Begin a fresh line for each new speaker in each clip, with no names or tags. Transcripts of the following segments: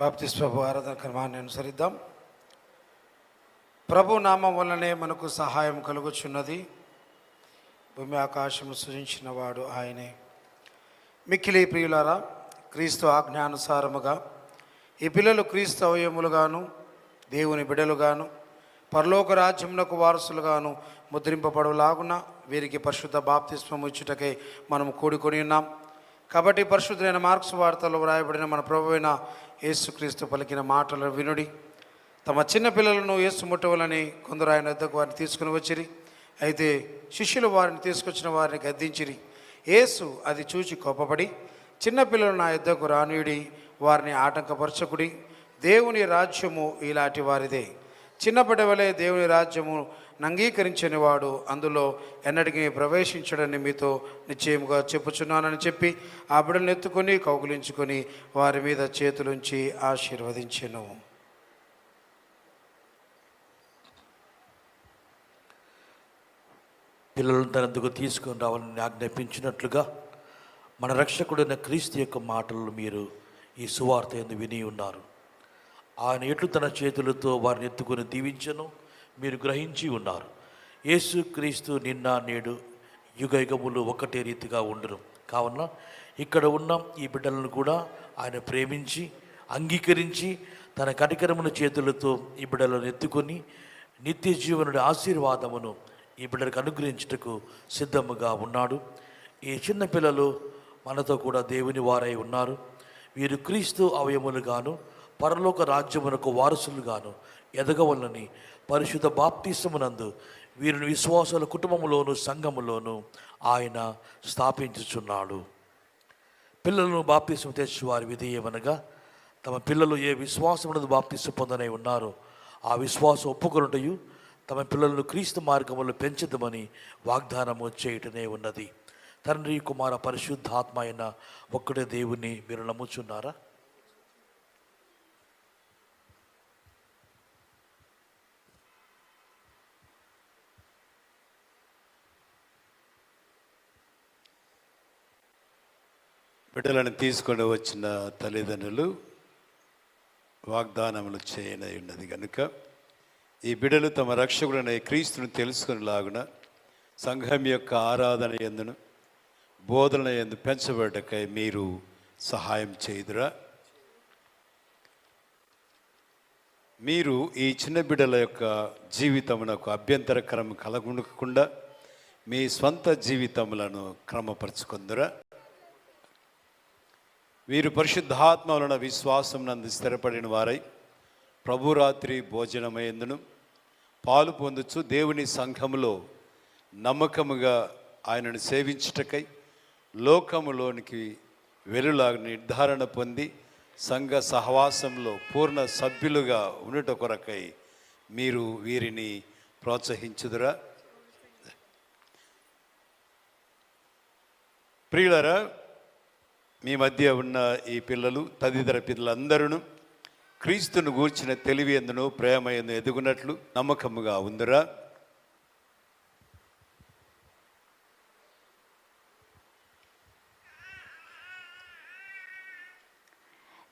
బాప్తిస్మ ఆరాధన క్రమాన్ని అనుసరిద్దాం. ప్రభు నామం వల్లనే మనకు సహాయం కలుగుచున్నది. భూమి ఆకాశము సృజించిన వాడు ఆయనే. మిక్కిలి ప్రియులారా, క్రీస్తు ఆజ్ఞానుసారముగా ఈ పిల్లలు క్రీస్తు అవయములుగాను దేవుని బిడలుగాను పరలోక రాజ్యమునకు వారసులుగాను ముద్రింపబడులాగున వీరికి పరిశుద్ధ బాప్తిస్మము ఇచ్చుటకై మనము కూడుకొని ఉన్నాం. కాబట్టి పరిశుద్ధమైన మార్క్స్ వార్తలో వ్రాయబడిన మన ప్రభువైన యేసుక్రీస్తు పలికిన మాటలు వినుడి. తమ చిన్న పిల్లలను యేసు ముట్టవలని కొందరు ఆయన వద్దకు వారిని తీసుకుని వచ్చిరి. అయితే శిష్యులు వారిని తీసుకొచ్చిన వారిని గద్దించిరి. యేసు అది చూచి కోపపడి, చిన్నపిల్లలు నా యొద్దకు రానియుడి, వారిని ఆటంకపరచకుడి, దేవుని రాజ్యము ఇలాంటి వారిదే. చిన్నప్పటి వలె దేవుని రాజ్యము అంగీకరించని వాడు అందులో ఎన్నటికీ ప్రవేశించడని మీతో నిశ్చయముగా చెప్పుచున్నానని చెప్పి ఆ బిడ్డలను ఎత్తుకొని కౌగులించుకొని వారి మీద చేతులుంచి ఆశీర్వదించెను.
పిల్లలను తనకు తీసుకొని రావాలని ఆజ్ఞాపించినట్లుగా మన రక్షకుడైన క్రీస్తు యొక్క మాటలు మీరు ఈ సువార్త యందు విని ఉన్నారు. ఆయన ఎట్లు తన చేతులతో వారిని ఎత్తుకొని దీవించను మీరు గ్రహించి ఉన్నారు. యేసు క్రీస్తు నిన్న నేడు యుగ యుగములు ఒకటే రీతిగా ఉండరు. కావున ఇక్కడ ఉన్న ఈ బిడ్డలను కూడా ఆయన ప్రేమించి అంగీకరించి తన కనికరముల చేతులతో ఈ బిడ్డలను ఎత్తుకొని నిత్య జీవనుడి ఆశీర్వాదమును ఈ బిడ్డలకు అనుగ్రహించుటకు సిద్ధముగా ఉన్నాడు. ఈ చిన్న పిల్లలు మనతో కూడా దేవుని వారై ఉన్నారు. వీరు క్రీస్తు అవయములుగాను పరలోక రాజ్యమునకు వారసులుగాను ఎదగవలని పరిశుద్ధ బాప్తిస్మమునందు వీరిని విశ్వాసాల కుటుంబములోను సంఘములోను ఆయన స్థాపించుచున్నాడు. పిల్లలను బాప్తిస్మ తెచ్చు వారి విధి ఏమనగా, తమ పిల్లలు ఏ విశ్వాసమునందు బాప్తిస్మ పొందనై ఉన్నారో ఆ విశ్వాసం ఒప్పుకొనుటయు తమ పిల్లలను క్రీస్తు మార్గములు పెంచుదమని వాగ్దానము చేయటనే ఉన్నది. తండ్రి కుమార పరిశుద్ధాత్మ అయిన ఒక్కడే దేవుని మీరు నమ్ముచున్నారా?
బిడ్డలను తీసుకొని వచ్చిన తల్లిదండ్రులు వాగ్దానములు చేయనై ఉన్నది కనుక ఈ బిడ్డలు తమ రక్షకుడైన క్రీస్తును తెలుసుకునేలాగున సంఘం యొక్క ఆరాధన యందును బోధన యందు పెంచబడకై మీరు సహాయం చేయుదురా. మీరు ఈ చిన్న బిడ్డల యొక్క జీవితమునకు అభ్యంతరకరం కలగకుండా మీ స్వంత జీవితములను క్రమపరచుకుందురా. వీరు పరిశుద్ధాత్మ వలన విశ్వాసం నందు స్థిరపడిన వారై ప్రభురాత్రి భోజనమయందును పాలు పొందుచు దేవుని సంఘములో నమ్మకముగా ఆయనను సేవించుటకై లోకములోనికి వెలులాగా నిర్ధారణ పొంది సంఘ సహవాసంలో పూర్ణ సభ్యులుగా ఉండుట కొరకై మీరు వీరిని ప్రోత్సహించుదురా. ప్రియులారా, మీ మధ్య ఉన్న ఈ పిల్లలు తదితర పిల్లలందరూ క్రీస్తును గూర్చిన తెలివి ఎందును ప్రేమ ఎందు ఎదుగునట్లు నమ్మకముగా ఉందిరా.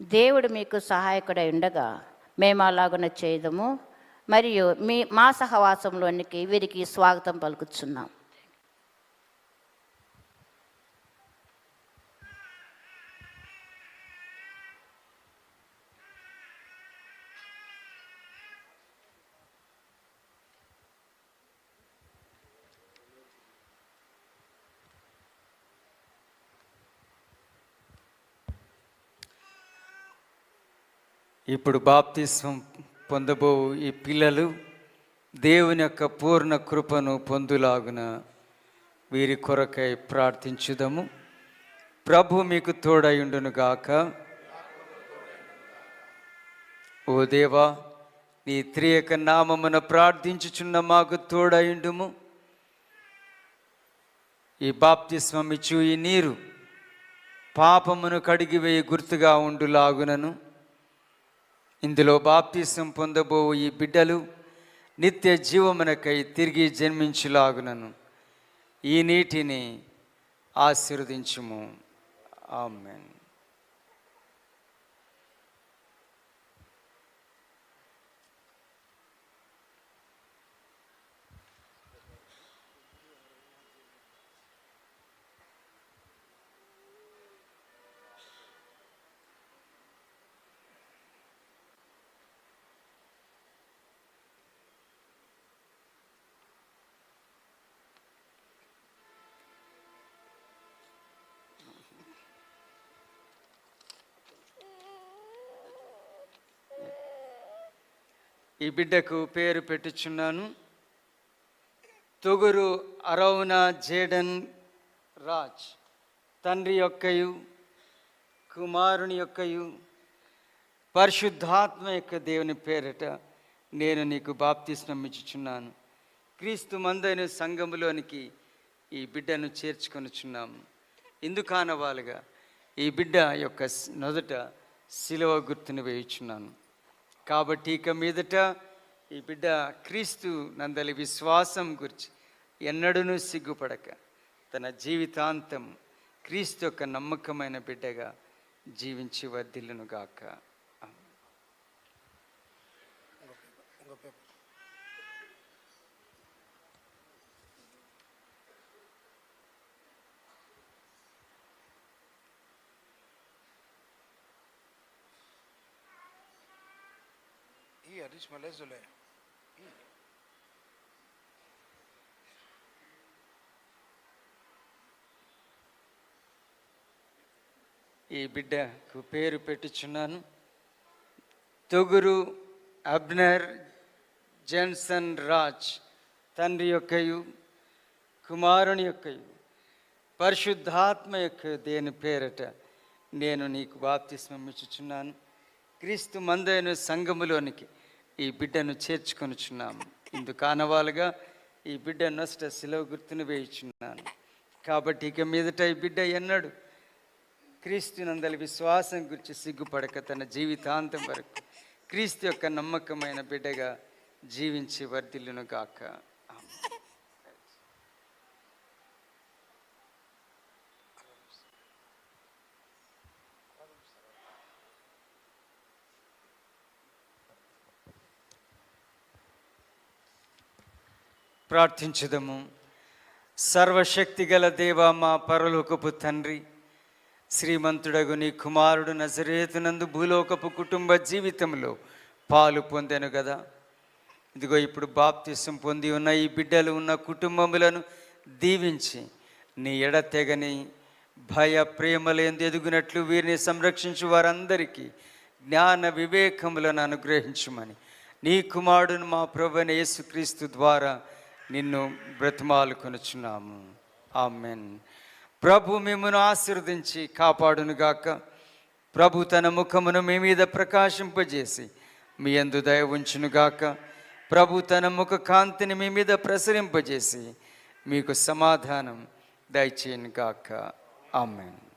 దేవుడు మీకు సహాయకుడై ఉండగా మేము అలాగున చేయదము మరియు మా సహవాసంలోనికి వీరికి స్వాగతం పలుకుతున్నాం.
ఇప్పుడు బాప్తిస్మం పొందబో ఈ పిల్లలు దేవుని యొక్క పూర్ణ కృపను పొందులాగున వీరి కొరకై ప్రార్థించుదము. ప్రభు మీకు తోడయుండును గాక. ఓ దేవా, నీ త్రియక నామమున ప్రార్థించుచున్న మాకు తోడయుండుము. ఈ బాప్తిస్మం ఇచ్చు ఈ నీరు పాపమును కడిగివేయి గుర్తుగా ఉండులాగునను ఇందులో బాప్తిసం పొందబో ఈ బిడ్డలు నిత్య జీవమునకై తిరిగి జన్మించులాగునను ఈ నీటిని ఆశీర్వదించుము. ఆమేన్. ఈ బిడ్డకు పేరు పెట్టుచున్నాను. తొగురు అరౌన జేడన్ రాజ్. తండ్రి యొక్కయు కుమారుని యొక్కయు పరిశుద్ధాత్మ యొక్క దేవుని పేరట నేను నీకు బాప్తిస్మం ఇచ్చుచున్నాను. క్రీస్తు మందైన సంఘములోనికి ఈ బిడ్డను చేర్చుకొనుచున్నాము. ఇందుకానవాలుగా ఈ బిడ్డ యొక్క మొదట శిలువ గుర్తును వేయుచున్నాను. కాబట్టి ఇక మీదట ఈ బిడ్డ క్రీస్తు నందలి విశ్వాసం గురించి ఎన్నడూనూ సిగ్గుపడక తన జీవితాంతం క్రీస్తు యొక్క నమ్మకమైన బిడ్డగా జీవించి వర్ధిల్లునుగాక. ఈ బిడ్డకు పేరు పెట్టుచున్నాను. తొగురు అబ్నర్ జెన్సన్ రాజ్. తండ్రి యొక్కయు కుమారుని యొక్కయు పరిశుద్ధాత్మ యొక్క దేని పేరట నేను నీకు బాప్తిస్మం ఇచ్చుచున్నాను. క్రీస్తు మందైన సంఘములోనికి ఈ బిడ్డను చేర్చుకొనుచున్నాము. ఇందుకు ఆనవాలుగా ఈ బిడ్డ నొస్ట శిలువ గుర్తును వేయుచున్నాను. కాబట్టి ఇక మీదట ఈ బిడ్డ ఎన్నడు క్రీస్తు నందలి విశ్వాసం గురించి సిగ్గుపడక తన జీవితాంతం వరకు క్రీస్తు యొక్క నమ్మకమైన బిడ్డగా జీవించి వర్ధిల్లును గాక. ప్రార్థించుదము. సర్వశక్తి గల దేవా, మా పరలోకపు తండ్రి, శ్రీమంతుడగు నీ కుమారుడు నజరేతునందు భూలోకపు కుటుంబ జీవితంలో పాలు పొందాను కదా. ఇదిగో ఇప్పుడు బాప్తిసం పొంది ఉన్న ఈ బిడ్డలు ఉన్న కుటుంబములను దీవించి నీ ఎడతెగని భయ ప్రేమలందు ఎదుగునట్లు వీరిని సంరక్షించు వారందరికీ జ్ఞాన వివేకములను అనుగ్రహించుమని నీ కుమారుడును మా ప్రభువైన యేసుక్రీస్తు ద్వారా నిన్ను బ్రతిమాలుకొనుచున్నాము. ఆమెన్. ప్రభు మిమ్మును ఆశీర్వదించి కాపాడునుగాక. ప్రభు తన ముఖమును మీ మీద ప్రకాశింపజేసి మీ యందు దయ ఉంచునుగాక. ప్రభు తన ముఖ కాంతిని మీ మీద ప్రసరింపజేసి మీకు సమాధానం దయచేయునుగాక. ఆమెన్.